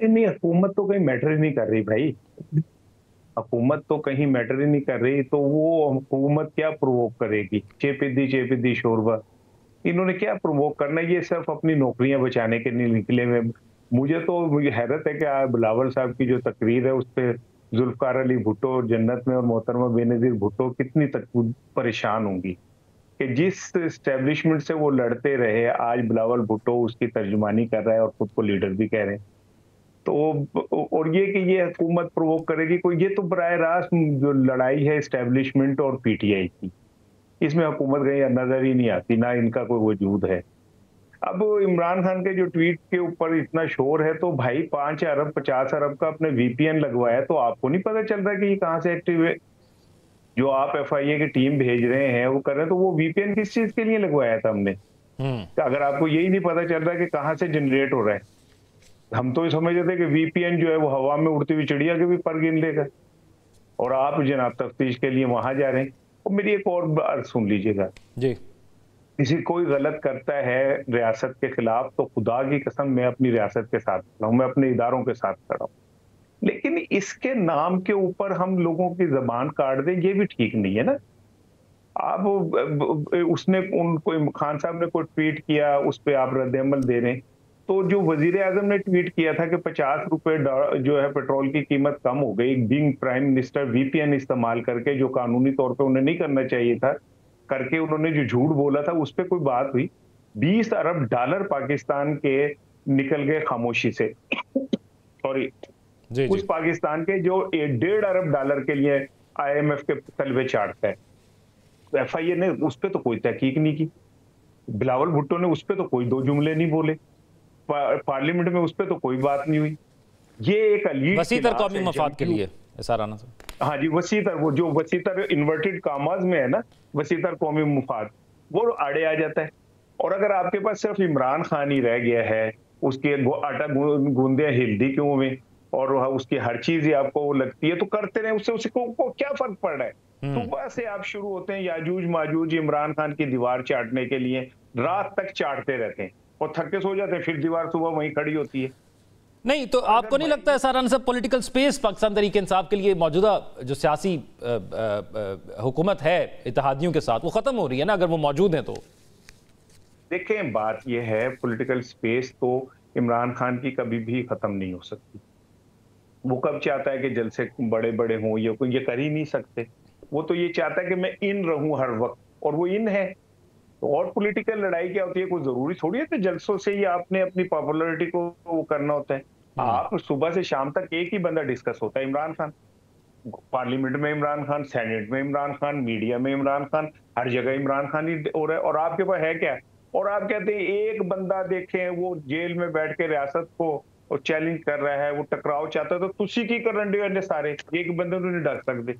नहीं, हुकूमत तो कहीं मैटर ही नहीं कर रही भाई। हुकूमत तो कहीं मैटर ही नहीं कर रही, तो वो हुकूमत क्या प्रोवोक करेगी? चेपिद्दी चेपिद्दी शोरबा, इन्होंने क्या प्रोवोक करना है? ये सिर्फ अपनी नौकरियां बचाने के लिए निकले हुए। मुझे हैरत है कि बिलावल साहब की जो तकरीर है उस पे जुल्फकार अली भुट्टो जन्नत में और मोहतरमा बेनजीर भुट्टो कितनी तक परेशान होंगी कि जिस एस्टेब्लिशमेंट से वो लड़ते रहे, आज बिलावल भुट्टो उसकी तर्जुमानी कर रहा है और खुद को लीडर भी कह रहे हैं। तो और ये कि ये हुकूमत प्रोवोक करेगी कोई, ये तो बराह रास्त जो लड़ाई है एस्टेब्लिशमेंट और पीटीआई की, इसमें हुकूमत कहीं नजर ही नहीं आती, ना इनका कोई वजूद है। अब इमरान खान के जो ट्वीट के ऊपर इतना शोर है, तो भाई 5 अरब 50 अरब का अपने वीपीएन लगवाया, तो आपको नहीं पता चल रहा कि ये कहाँ से एक्टिव है? जो आप एफआईए की टीम भेज रहे हैं वो कर रहे हैं, तो वो वीपीएन किस चीज के लिए लगवाया था हमने? हम्म। तो अगर आपको यही नहीं पता चल रहा कि कहाँ से जनरेट हो रहा है, हम तो ये समझ रहे थे कि वीपीएन जो है वो हवा में उड़ती हुई चिड़िया के भी पर गिन लेगा, और आप जनाब तफ्तीश के लिए वहां जा रहे हैं। और मेरी एक और अर्ज सुन लीजिएगा, जी। किसी कोई गलत करता है रियासत के खिलाफ, तो खुदा की कसम मैं अपनी रियासत के साथ खड़ा हूं, मैं अपने इदारों के साथ खड़ा हूं। लेकिन इसके नाम के ऊपर हम लोगों की जबान काट दें, ये भी ठीक नहीं है ना। आप उसने उनको खान साहब ने कोई ट्वीट किया, उस पर आप रद्द-ए-अमल दे रहे हैं। तो जो वजीर आजम ने ट्वीट किया था कि 50 रुपए जो है पेट्रोल की कीमत कम हो गई, बीइंग प्राइम मिनिस्टर वीपीएन इस्तेमाल करके, जो कानूनी तौर पे उन्हें नहीं करना चाहिए था, करके उन्होंने जो झूठ बोला था उस पे कोई बात हुई। 20 अरब डॉलर पाकिस्तान के निकल गए खामोशी से। सॉरी, जी उस जी। पाकिस्तान के जो 1.5 अरब डॉलर के लिए आईएमएफ के तलवे चाटता है। एफआईए ने उस पे तो कोई तहकीक नहीं की, बिलावल भुट्टो ने उस पे तो कोई दो जुमले नहीं बोले, पार्लियामेंट में उस पे तो कोई बात नहीं हुई। ये एक अलीट वसीतर क्लास कौमी है मफाद के जमहूर। लिए ऐसा राना साहब। हाँ जी, वसीतर, वो जो वसीतर इन्वर्टेड कामाज में है ना, वसीतर कौमी मुफाद, वो आड़े आ जाता है। और अगर आपके पास सिर्फ इमरान खान ही रह गया है, उसके आटा गूंदे हिल्दी क्यों में, और उसकी हर चीज ही आपको वो लगती है, तो करते रहे, उससे उसको क्या फर्क पड़ रहा है? हम्म। सुबह से आप शुरू होते हैं याजूज माजूज इमरान खान की दीवार चाटने के लिए, रात तक चाटते रहते हैं और थक के सो जाते हैं, फिर दीवार सुबह वहीं खड़ी होती है। नहीं तो और अगर आपको नहीं लगता भाई है सारा सब पॉलिटिकल स्पेस पाकिस्तान तरीके इंसाफ के लिए मौजूदा जो सियासी हुकूमत है इत्तेहादियों के साथ वो खत्म हो रही है ना, अगर वो मौजूद हैं तो? देखें, बात यह है, पॉलिटिकल स्पेस तो इमरान खान की कभी भी खत्म नहीं हो सकती। वो कब चाहता है कि जलसे बड़े बड़े हों, ये कर ही नहीं सकते। वो तो ये चाहता है कि मैं इन रहूं हर वक्त, और वो इन है। तो और पॉलिटिकल लड़ाई क्या होती है? कोई जरूरी थोड़ी है कि जलसों से ही आपने अपनी पॉपुलैरिटी को वो करना होता है। हम्म। आप सुबह से शाम तक एक ही बंदा डिस्कस होता है, इमरान खान। पार्लियामेंट में इमरान खान, सेनेट में इमरान खान, मीडिया में इमरान खान, हर जगह इमरान खान ही हो रहा है। और आपके पास है क्या? और आप कहते हैं एक बंदा देखें वो जेल में बैठ के रियासत को वो चैलेंज कर रहा है, वो टकराव चाहता है, तो तुसी की करन दे सारे, एक बंदे को नहीं डर सकते।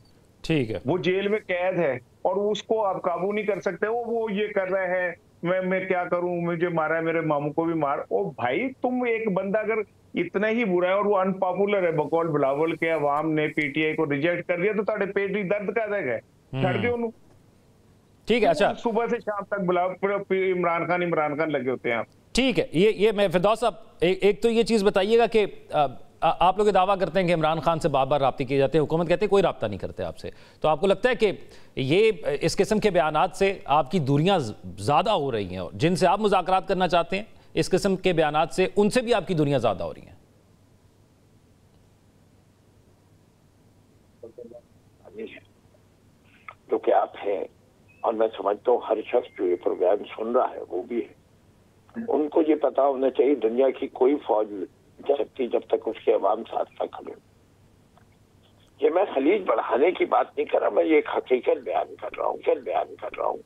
ठीक है। वो जेल में कैद है और उसको आप काबू नहीं कर सकते। वो ये कर रहा है, मैं क्या करूं, मुझे मारा है, मेरे मामू को भी मार। ओ भाई, तुम एक बंदा अगर इतना ही बुरा है और वो अनपॉपुलर है, बकौल बिलावल के अवाम ने पीटीआई को रिजेक्ट कर दिया, तो ताड़े पेट ही दर्द कर देगा, छड़ हम्म। दे उन्होंने। ठीक है। अच्छा। क्यों सुबह से शाम तक बिलावल इमरान खान लगे होते हैं आप? ठीक है। ये मैं फिरदौस साहब एक तो ये चीज़ बताइएगा कि आप लोग दावा करते हैं कि इमरान खान से बार बार राब्ते किए जाते हैं, हुकूमत कहते हैं कोई राब्ता नहीं करते आपसे। तो आपको लगता है कि ये इस किस्म के बयानात से आपकी दूरियां ज़्यादा हो रही हैं, और जिनसे आप मुज़ाकरात करना चाहते हैं इस किस्म के बयानात से उनसे भी आपकी दूरियां ज़्यादा हो रही हैं? जो कि आप हैं, और मैं समझता हूँ हर शख्स जो ये प्रोग्राम सुन रहा है वो भी है, उनको ये पता होना चाहिए दुनिया की कोई फौज जा सकती जब तक उसके अवाम साथ न खड़े। ये मैं खलीज बढ़ाने की बात नहीं कर रहा, मैं ये एक हकीकत बयान कर रहा हूँ। क्या बयान कर रहा हूँ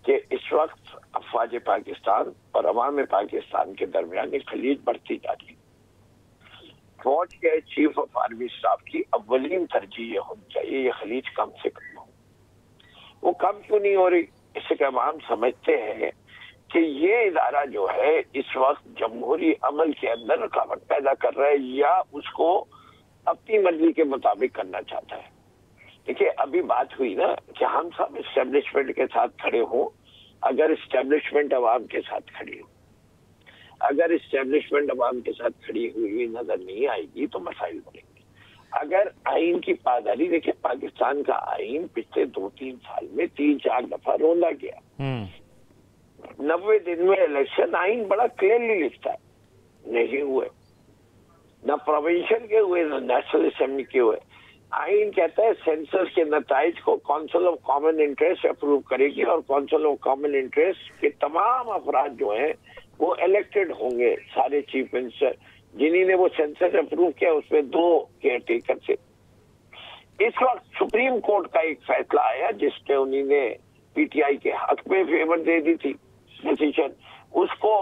कि इस वक्त अफवाज पाकिस्तान और अवाम पाकिस्तान के दरमियान एक खलीज बढ़ती जा रही है। फौज के चीफ ऑफ आर्मी स्टाफ की अव्वलीन तरजीह ये होनी चाहिए ये खलीज कम से कम हो। वो कम क्यों नहीं हो रही? इससे कि हम समझते हैं कि ये इदारा जो है इस वक्त जमहूरी अमल के अंदर रुकावट पैदा कर रहा है या उसको अपनी मर्जी के मुताबिक करना चाहता है। देखिए, अभी बात हुई ना कि हम सब इस्टेब्लिशमेंट के साथ खड़े हों, अगर इस्टेब्लिशमेंट अवाम के साथ खड़ी हो। अगर इस्टेब्लिशमेंट अवाम के साथ खड़ी हुई नजर नहीं आएगी तो मसाइल बढ़ेंगे। अगर आइन की पायदारी, देखिए पाकिस्तान का आइन पिछले 2-3 साल में 3-4 दफा रोंदा गया। 90 दिन में इलेक्शन आइन बड़ा क्लियरली लिखता है, नहीं हुए, न प्रोविंशियल के हुए न नेशनल असेंबली के हुए। आइन कहता है सेंसस के नताइज को council of common interest approve करेगी और काउंसिल ऑफ कॉमन इंटरेस्ट के तमाम अफराद जो हैं वो इलेक्टेड होंगे, सारे चीफ मिनिस्टर जिन्हीं ने वो सेंसस अप्रूव किया उसमें 2 केयर टेकर थे। इस वक्त सुप्रीम कोर्ट का एक फैसला आया जिसने उन्होंने पीटीआई के हक में फेवर दे दी थी डिसीजन, उसको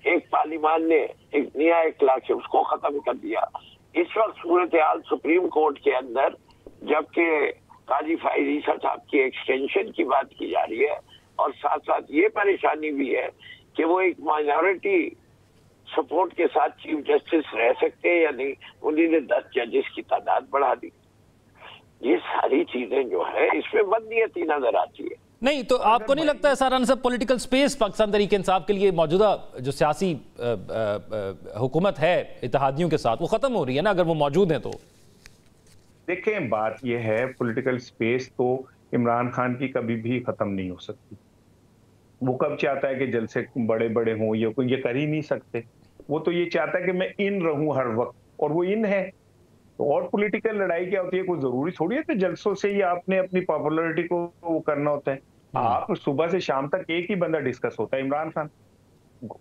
एक पार्लिमान ने एक नया इख्तिलाफ से उसको खत्म कर दिया। इस वक्त सूरत हाल सुप्रीम कोर्ट के अंदर जबकि काजी फाइज ईसा साहब की एक्सटेंशन की बात की जा रही है और साथ साथ ये परेशानी भी है कि वो एक माइनॉरिटी सपोर्ट के साथ चीफ जस्टिस रह सकते हैं या नहीं, उन्होंने 10 जजेस की तादाद बढ़ा दी। ये सारी चीजें जो है इसमें बदनीयती नजर आती है। नहीं तो आपको नहीं लगता है सारा सब पॉलिटिकल स्पेस पाकिस्तान तहरीक इंसाफ के लिए मौजूदा जो सियासी हुकूमत है इत्तेहादियों के साथ वो खत्म हो रही है ना, अगर वो मौजूद हैं तो? देखें बात ये है, पॉलिटिकल स्पेस तो इमरान खान की कभी भी खत्म नहीं हो सकती। वो कब चाहता है कि जलसे बड़े बड़े हों, ये कर ही नहीं सकते। वो तो ये चाहता है कि मैं इन रहूं हर वक्त, और वो इन है। तो और पॉलिटिकल लड़ाई क्या होती है, कोई जरूरी थोड़ी है कि जलसों से ही आपने अपनी पॉपुलैरिटी को वो करना होता है। आप सुबह से शाम तक एक ही बंदा डिस्कस होता है, इमरान खान।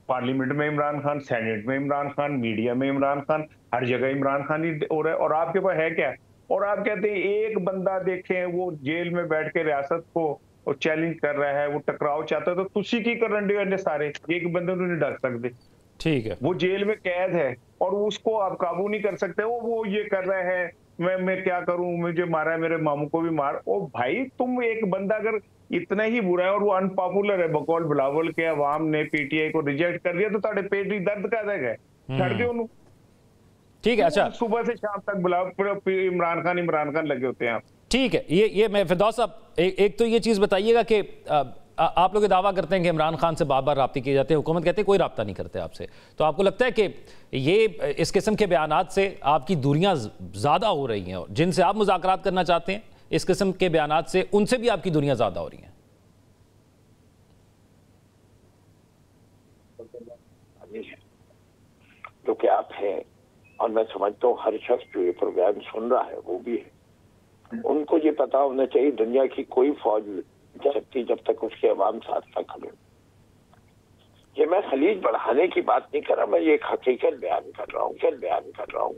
पार्लियामेंट में इमरान खान, सेनेट में इमरान खान, मीडिया में इमरान खान, हर जगह इमरान खान ही हो रहा है। और आपके पास है क्या? और आप कहते हैं एक बंदा देखें वो जेल में बैठ के रियासत को चैलेंज कर रहा है, वो टकराव चाहता है, तो तुसी की करंडे सारे एक बंदे को नहीं डर सकते। ठीक है, वो जेल में कैद है और उसको आप काबू नहीं कर सकते। वो ये कर रहा है, मैं क्या करूं, मुझे मारा है, मेरे मामू को भी मार। ओ भाई, तुम एक बंदा अगर इतना ही बुरा है और वो अनपॉपुलर है, बकौल बिलावल के अवाम ने पीटीआई को रिजेक्ट कर दिया, तो ताड़े पेट ही दर्द का देगा, छड़ दे उन्होंने। ठीक है, अच्छा सुबह से शाम तक बिलावल इमरान खान लगे होते हैं आप। ठीक है, ये मैं फिरदौस साहब एक तो ये चीज बताइएगा कि आप लोग दावा करते हैं कि इमरान खान से बार बार राब्ते किए जाते हैं, हुकूमत कहते हैं कोई राब्ता नहीं करते आपसे, तो आपको लगता है कि ये इस किस्म के बयानात से आपकी दूरियां ज्यादा हो रही हैं, और जिनसे आप मुज़ाकरात करना चाहते हैं इस किस्म के बयानात से उनसे भी आपकी दूरियां ज्यादा हो रही हैं? जो कि आप हैं, और मैं समझता हूँ हर शख्स जो ये प्रोग्राम सुन रहा है वो भी है, उनको ये पता होना चाहिए दुनिया की कोई फौज सकती जब तक उसके अवाम साथ न खड़े। ये मैं खलीज बढ़ाने की बात नहीं कर रहा, मैं ये एक हकीकत बयान कर रहा हूँ।